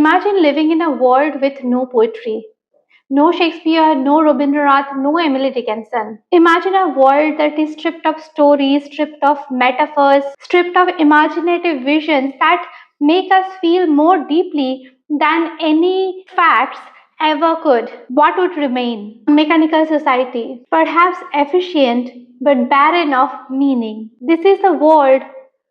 Imagine living in a world with no poetry. No Shakespeare, no Rabindranath, no Emily Dickinson. Imagine a world that is stripped of stories, stripped of metaphors, stripped of imaginative visions that make us feel more deeply than any facts ever could. What would remain? A mechanical society, perhaps efficient but barren of meaning. This is the world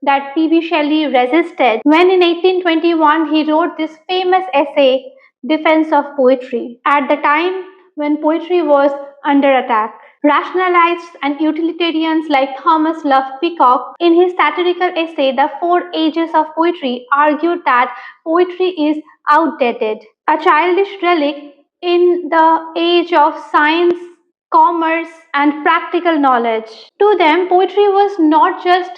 that p.b.shelley resisted when in 1821 he wrote this famous essay, Defense of Poetry, at the time when poetry was under attack. Rationalists and utilitarians like Thomas Love Peacock, in his satirical essay The Four Ages of Poetry, argued that poetry is outdated, a childish relic in the age of science, commerce, and practical knowledge. To them, poetry was not just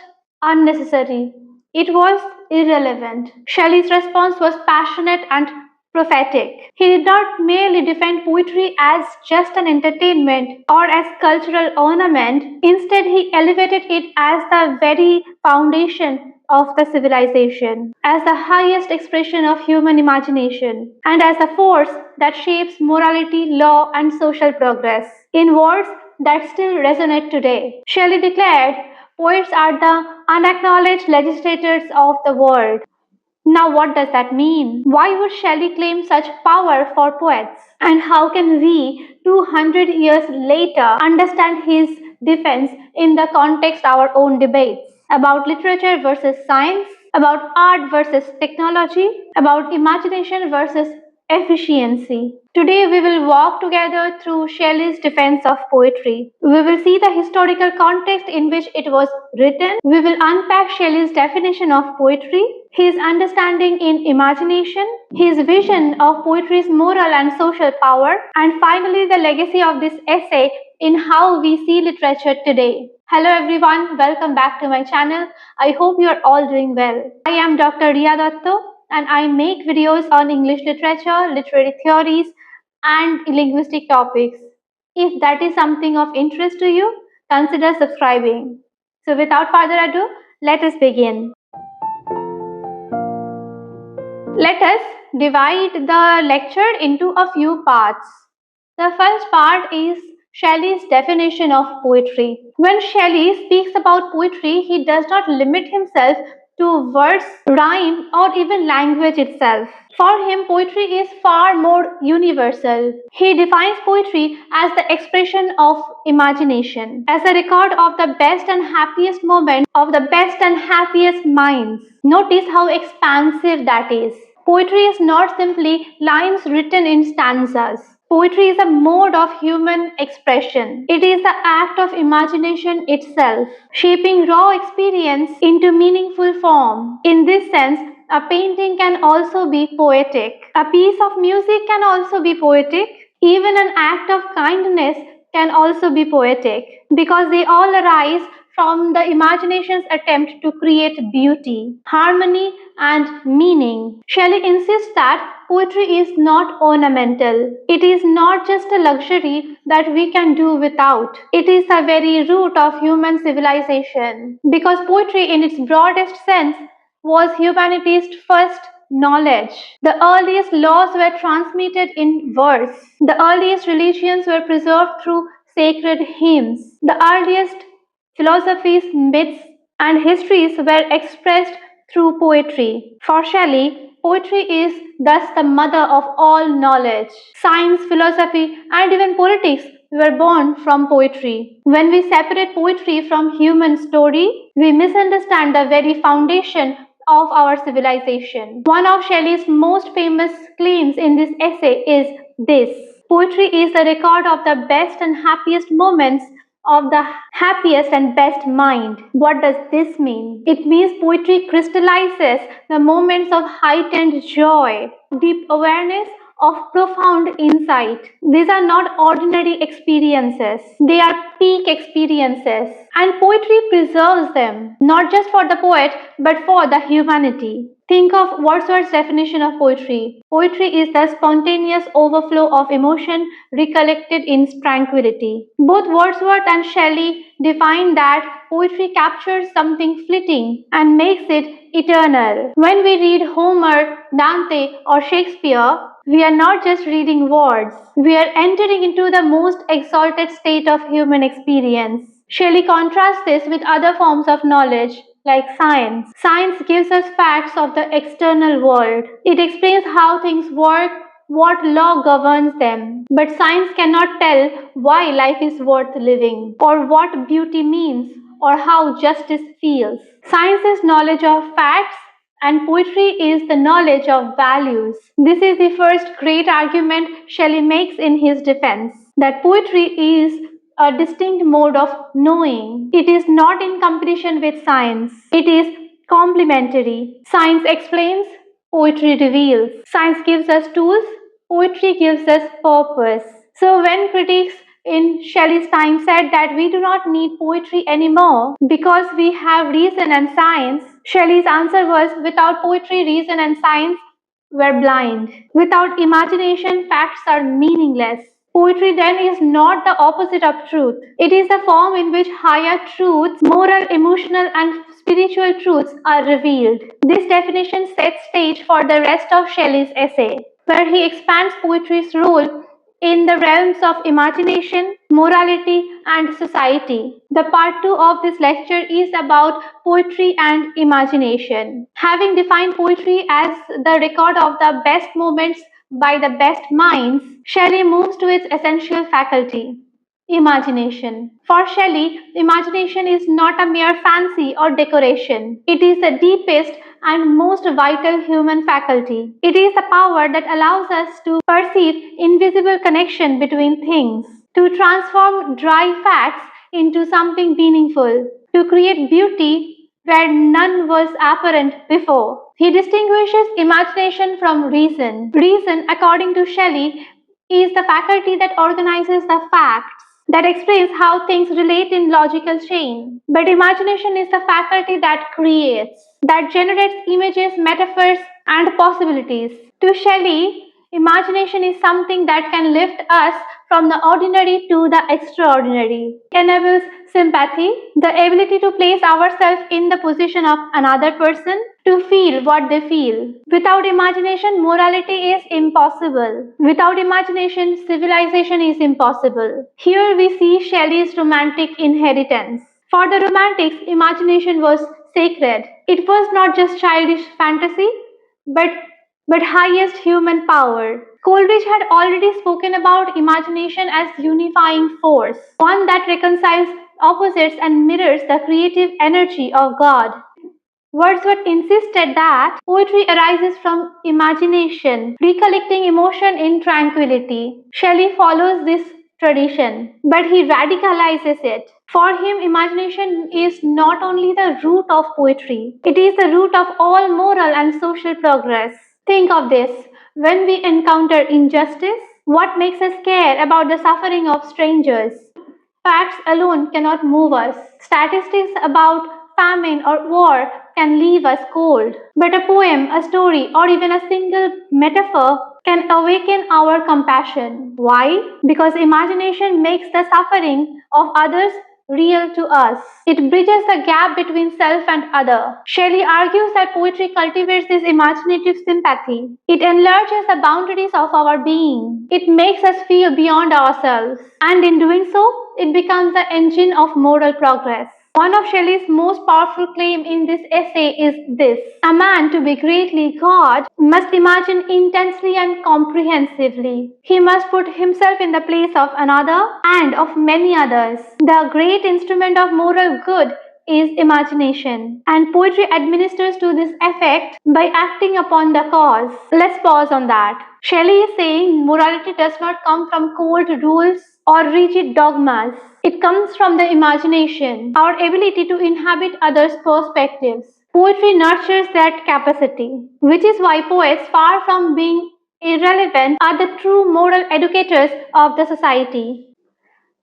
unnecessary, it was irrelevant. Shelley's response was passionate and prophetic. He did not merely defend poetry as just an entertainment or as cultural ornament. Instead, he elevated it as the very foundation of the civilization, as the highest expression of human imagination, and as a force that shapes morality, law, and social progress. In words that still resonate today, Shelley declared, "Poets are the unacknowledged legislators of the world." Now, what does that mean? Why would Shelley claim such power for poets? And how can we, 200 years later, understand his defense in the context of our own debates about literature versus science, about art versus technology, about imagination versus efficiency? Today, we will walk together through Shelley's defense of poetry. We will see the historical context in which it was written. We will unpack Shelley's definition of poetry, his understanding in imagination, his vision of poetry's moral and social power, and finally, the legacy of this essay in how we see literature today. Hello everyone, welcome back to my channel. I hope you are all doing well. I am Dr. Riya Datto, and I make videos on English literature, literary theories, and linguistic topics. If that is something of interest to you, consider subscribing. So without further ado, let us begin. Let us divide the lecture into a few parts. The first part is Shelley's definition of poetry. When Shelley speaks about poetry, he does not limit himself to verse, rhyme, or even language itself. For him, poetry is far more universal. He defines poetry as the expression of imagination, as a record of the best and happiest moments of the best and happiest minds. Notice how expansive that is. Poetry is not simply lines written in stanzas. Poetry is a mode of human expression. It is the act of imagination itself, shaping raw experience into meaningful form. In this sense, a painting can also be poetic. A piece of music can also be poetic. Even an act of kindness can also be poetic, because they all arise from the imagination's attempt to create beauty, harmony, and meaning. Shelley insists that poetry is not ornamental. It is not just a luxury that we can do without. It is the very root of human civilization, because poetry in its broadest sense was humanity's first knowledge. The earliest laws were transmitted in verse. The earliest religions were preserved through sacred hymns. The earliest philosophies, myths, and histories were expressed through poetry. For Shelley, poetry is thus the mother of all knowledge. Science, philosophy, and even politics were born from poetry. When we separate poetry from human story, we misunderstand the very foundation of our civilization. One of Shelley's most famous claims in this essay is this: poetry is the record of the best and happiest moments of the happiest and best mind. What does this mean? It means poetry crystallizes the moments of heightened joy, deep awareness, of profound insight. These are not ordinary experiences. They are peak experiences. And poetry preserves them, not just for the poet, but for the humanity. Think of Wordsworth's definition of poetry. Poetry is the spontaneous overflow of emotion recollected in tranquility. Both Wordsworth and Shelley define that poetry captures something fleeting and makes it eternal. When we read Homer, Dante, or Shakespeare, we are not just reading words, we are entering into the most exalted state of human experience. Shelley contrasts this with other forms of knowledge, like science. Science gives us facts of the external world. It explains how things work, what law governs them. But science cannot tell why life is worth living, or what beauty means, or how justice feels. Science is knowledge of facts, and poetry is the knowledge of values. This is the first great argument Shelley makes in his defense, that poetry is a distinct mode of knowing. It is not in competition with science. It is complementary. Science explains, poetry reveals. Science gives us tools, poetry gives us purpose. So when critics in Shelley's time said that we do not need poetry anymore because we have reason and science, Shelley's answer was, without poetry, reason and science were blind. Without imagination, facts are meaningless. Poetry then is not the opposite of truth. It is the form in which higher truths, moral, emotional, and spiritual truths are revealed. This definition sets stage for the rest of Shelley's essay, where he expands poetry's role in the realms of imagination, morality, and society. The part 2 of this lecture is about poetry and imagination. Having defined poetry as the record of the best moments by the best minds, Shelley moves to its essential faculty, imagination. For Shelley, imagination is not a mere fancy or decoration. It is the deepest and most vital human faculty. It is the power that allows us to perceive invisible connection between things, to transform dry facts into something meaningful, to create beauty where none was apparent before. He distinguishes imagination from reason. Reason, according to Shelley, is the faculty that organizes the facts, that explains how things relate in logical chain. But imagination is the faculty that creates, that generates images, metaphors, and possibilities. To Shelley, imagination is something that can lift us from the ordinary to the extraordinary. It enables sympathy, the ability to place ourselves in the position of another person, to feel what they feel. Without imagination, morality is impossible. Without imagination, civilization is impossible. Here we see Shelley's romantic inheritance. For the Romantics, imagination was sacred. It was not just childish fantasy, but highest human power. Coleridge had already spoken about imagination as unifying force, one that reconciles opposites and mirrors the creative energy of God. Wordsworth insisted that poetry arises from imagination, recollecting emotion in tranquility. Shelley follows this tradition, but he radicalizes it. For him, imagination is not only the root of poetry, it is the root of all moral and social progress. Think of this. When we encounter injustice, what makes us care about the suffering of strangers? Facts alone cannot move us. Statistics about famine or war can leave us cold. But a poem, a story, or even a single metaphor can awaken our compassion. Why? Because imagination makes the suffering of others real to us. It bridges the gap between self and other. Shelley argues that poetry cultivates this imaginative sympathy. It enlarges the boundaries of our being. It makes us feel beyond ourselves. And in doing so, it becomes the engine of moral progress. One of Shelley's most powerful claims in this essay is this: a man to be greatly God must imagine intensely and comprehensively. He must put himself in the place of another and of many others. The great instrument of moral good is imagination, and poetry administers to this effect by acting upon the cause. Let's pause on that. Shelley is saying morality does not come from cold rules or rigid dogmas. It comes from the imagination, our ability to inhabit others' perspectives. Poetry nurtures that capacity, which is why poets, far from being irrelevant, are the true moral educators of the society.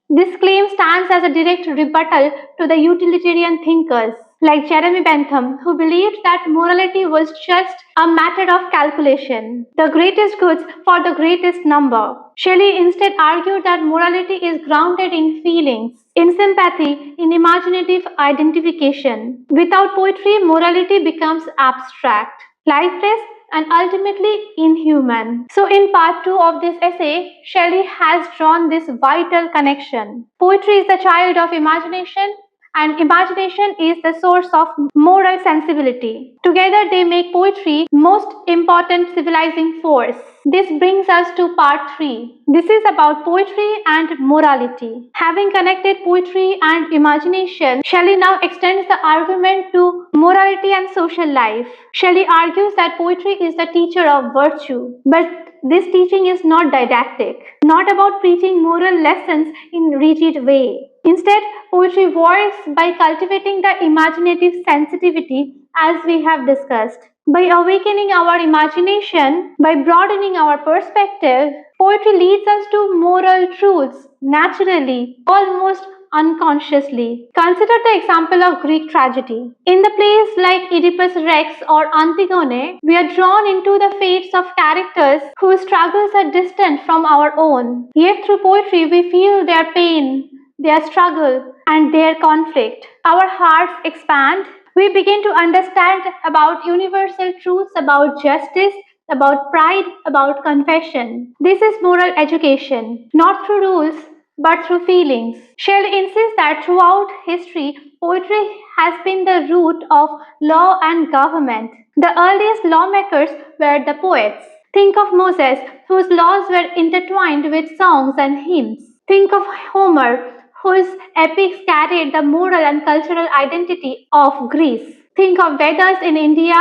This claim stands as a direct rebuttal to the utilitarian thinkers. like Jeremy Bentham, who believed that morality was just a matter of calculation, the greatest goods for the greatest number. Shelley instead argued that morality is grounded in feelings, in sympathy, in imaginative identification. Without poetry, morality becomes abstract, lifeless, and ultimately inhuman. So, in part 2 of this essay, Shelley has drawn this vital connection. Poetry is the child of imagination, and imagination is the source of moral sensibility. Together, they make poetry most important civilizing force. This brings us to part 3. This is about poetry and morality. Having connected poetry and imagination, Shelley now extends the argument to morality and social life. Shelley argues that poetry is the teacher of virtue, but this teaching is not didactic, not about preaching moral lessons in rigid way. Instead, poetry works by cultivating the imaginative sensitivity as we have discussed. By awakening our imagination, by broadening our perspective, poetry leads us to moral truths naturally, almost unconsciously. Consider the example of Greek tragedy. In the plays like Oedipus Rex or Antigone, we are drawn into the fates of characters whose struggles are distant from our own. Yet through poetry, we feel their pain, their struggle, and their conflict. Our hearts expand. We begin to understand about universal truths about justice, about pride, about confession. This is moral education, not through rules, but through feelings. Shelley insists that throughout history, poetry has been the root of law and government. The earliest lawmakers were the poets. Think of Moses, whose laws were intertwined with songs and hymns. Think of Homer, whose epics carried the moral and cultural identity of Greece. Think of Vedas in India,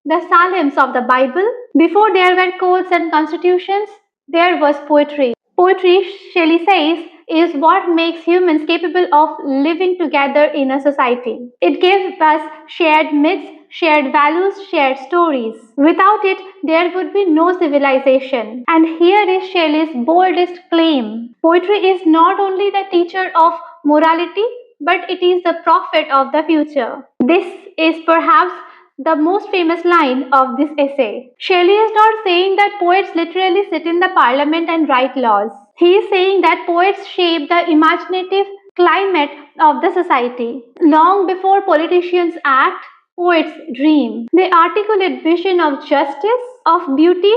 the Psalms of the Bible. Before there were codes and constitutions, there was poetry. Poetry, Shelley says, is what makes humans capable of living together in a society. It gives us shared myths, shared values, shared stories. Without it, there would be no civilization. And here is Shelley's boldest claim. Poetry is not only the teacher of morality, but it is the prophet of the future. This is perhaps the most famous line of this essay. Shelley is not saying that poets literally sit in the parliament and write laws. He is saying that poets shape the imaginative climate of the society. Long before politicians act, poets dream. They articulate vision of justice, of beauty,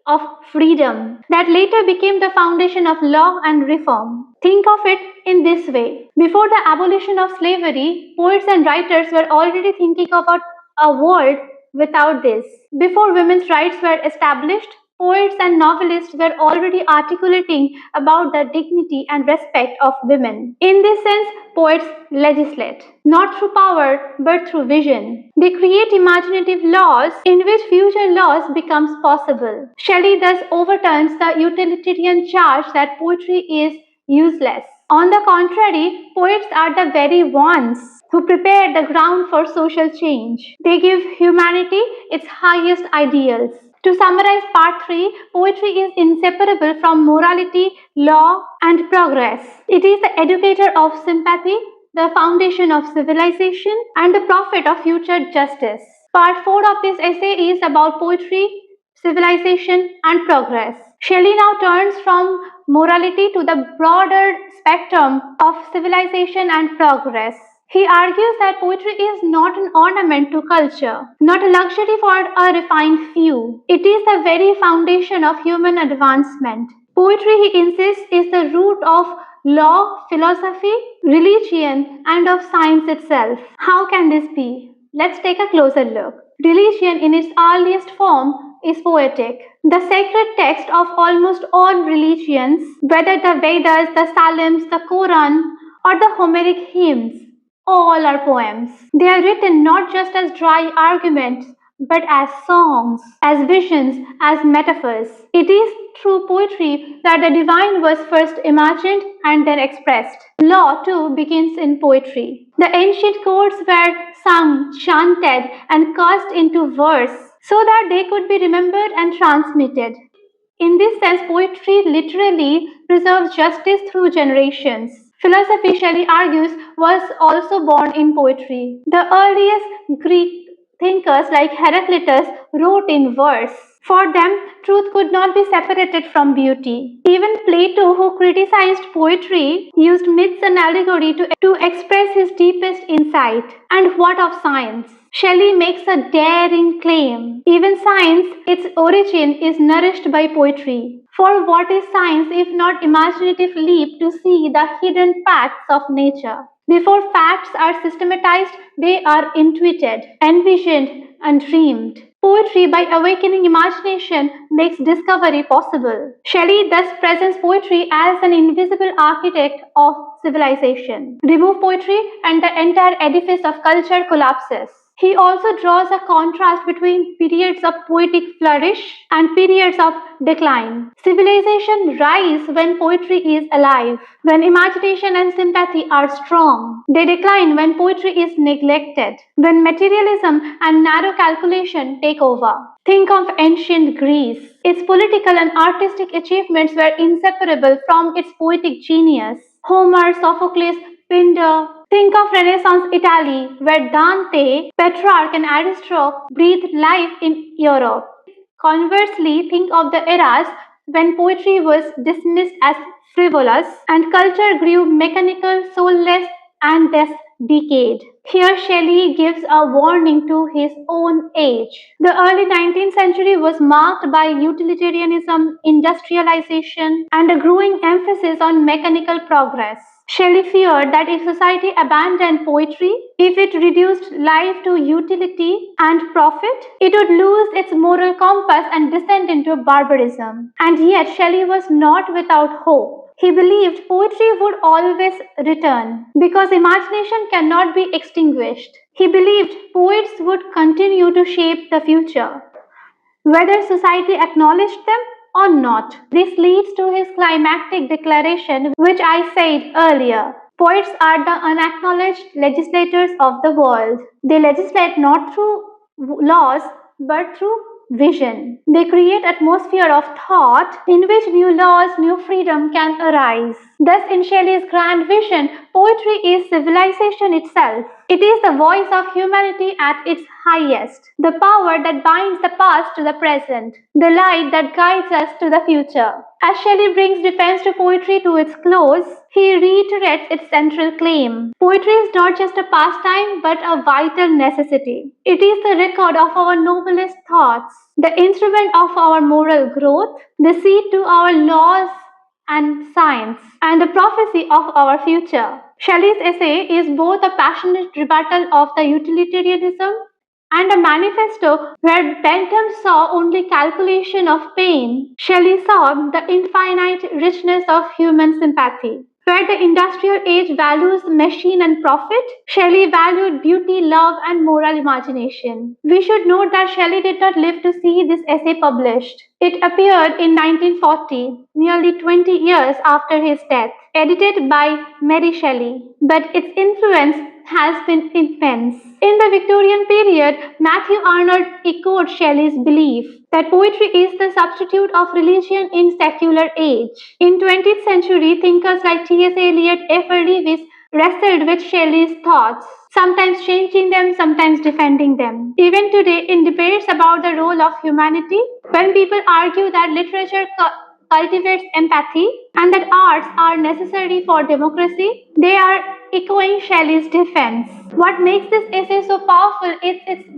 of freedom that later became the foundation of law and reform. Think of it in this way. Before the abolition of slavery, poets and writers were already thinking about a world without this. Before women's rights were established, poets and novelists were already articulating about the dignity and respect of women. In this sense, poets legislate, not through power, but through vision. They create imaginative laws in which future laws becomes possible. Shelley thus overturns the utilitarian charge that poetry is useless. On the contrary, poets are the very ones who prepare the ground for social change. They give humanity its highest ideals. To summarize part 3, poetry is inseparable from morality, law, and progress. It is the educator of sympathy, the foundation of civilization, and the prophet of future justice. Part 4 of this essay is about poetry, civilization, and progress. Shelley now turns from morality to the broader spectrum of civilization and progress. He argues that poetry is not an ornament to culture, not a luxury for a refined few. It is the very foundation of human advancement. Poetry, he insists, is the root of law, philosophy, religion, and of science itself. How can this be? Let's take a closer look. Religion in its earliest form is poetic. The sacred text of almost all religions, whether the Vedas, the Psalms, the Quran, or the Homeric hymns, all are poems. They are written not just as dry arguments, but as songs, as visions, as metaphors. It is through poetry that the divine was first imagined and then expressed. Law, too, begins in poetry. The ancient codes were sung, chanted, and cast into verse so that they could be remembered and transmitted. In this sense, poetry literally preserves justice through generations. Philosophy, Shelley argues, was also born in poetry. The earliest Greek thinkers like Heraclitus wrote in verse. For them, truth could not be separated from beauty. Even Plato, who criticized poetry, used myths and allegory to express his deepest insight. And what of science? Shelley makes a daring claim. Even science, its origin is nourished by poetry. For what is science if not imaginative leap to see the hidden facts of nature? Before facts are systematized, they are intuited, envisioned, and dreamed. Poetry, by awakening imagination, makes discovery possible. Shelley thus presents poetry as an invisible architect of civilization. Remove poetry, and the entire edifice of culture collapses. He also draws a contrast between periods of poetic flourish and periods of decline. Civilization rise when poetry is alive, when imagination and sympathy are strong. They decline when poetry is neglected, when materialism and narrow calculation take over. Think of ancient Greece. Its political and artistic achievements were inseparable from its poetic genius. Homer, Sophocles, Pindar. Think of Renaissance Italy, where Dante, Petrarch, and Ariosto breathed life in Europe. Conversely, think of the eras when poetry was dismissed as frivolous and culture grew mechanical, soulless, and thus decayed. Here, Shelley gives a warning to his own age. The early 19th century was marked by utilitarianism, industrialization, and a growing emphasis on mechanical progress. Shelley feared that if society abandoned poetry, if it reduced life to utility and profit, it would lose its moral compass and descend into barbarism. And yet, Shelley was not without hope. He believed poetry would always return because imagination cannot be extinguished. He believed poets would continue to shape the future, whether society acknowledged them or not. This leads to his climactic declaration, which I said earlier. Poets are the unacknowledged legislators of the world. They legislate not through laws but through vision. They create atmosphere of thought in which new laws, new freedom can arise. Thus, in Shelley's grand vision, poetry is civilization itself. It is the voice of humanity at its highest, the power that binds the past to the present, the light that guides us to the future. As Shelley brings defense to poetry to its close, he reiterates its central claim. Poetry is not just a pastime but a vital necessity. It is the record of our noblest thoughts, the instrument of our moral growth, the seed to our laws and science, and the prophecy of our future. Shelley's essay is both a passionate rebuttal of the utilitarianism and a manifesto where Bentham saw only calculation of pain. Shelley saw the infinite richness of human sympathy. Where the industrial age values machine and profit, Shelley valued beauty, love, and moral imagination. We should note that Shelley did not live to see this essay published. It appeared in 1940, nearly 20 years after his death, edited by Mary Shelley, but its influence has been immense. In the Victorian period, Matthew Arnold echoed Shelley's belief that poetry is the substitute of religion in secular age. In 20th century, thinkers like T.S. Eliot, F.R. Davis wrestled with Shelley's thoughts, sometimes changing them, sometimes defending them. Even today, in debates about the role of humanity, when people argue that literature cultivates empathy and that arts are necessary for democracy, they are echoing Shelley's defense. What makes this essay so powerful is its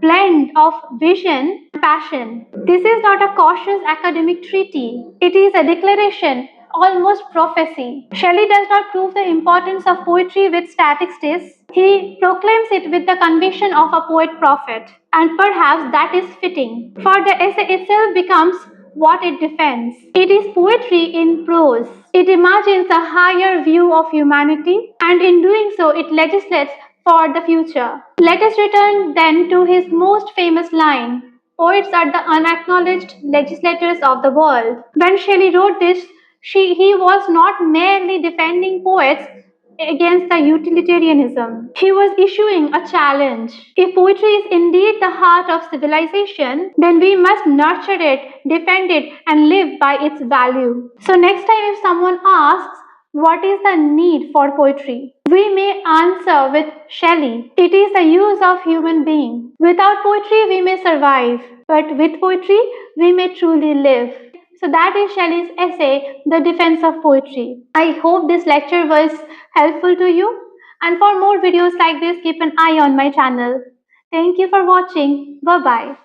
blend of vision and passion. This is not a cautious academic treatise, it is a declaration, almost prophecy. Shelley does not prove the importance of poetry with statistics, he proclaims it with the conviction of a poet prophet, and perhaps that is fitting, for the essay itself becomes what it defends. It is poetry in prose. It imagines a higher view of humanity, and in doing so, it legislates for the future. Let us return then to his most famous line: poets are the unacknowledged legislators of the world. When Shelley wrote this, he was not merely defending poets against the utilitarianism. He was issuing a challenge. If poetry is indeed the heart of civilization, then we must nurture it, defend it, and live by its value. So next time if someone asks, What is the need for poetry? We may answer with Shelley. It is the use of human being. Without poetry, we may survive, but with poetry, we may truly live. So that is Shelley's essay, The Defense of Poetry. I hope this lecture was helpful to you. And for more videos like this, keep an eye on my channel. Thank you for watching. Bye bye.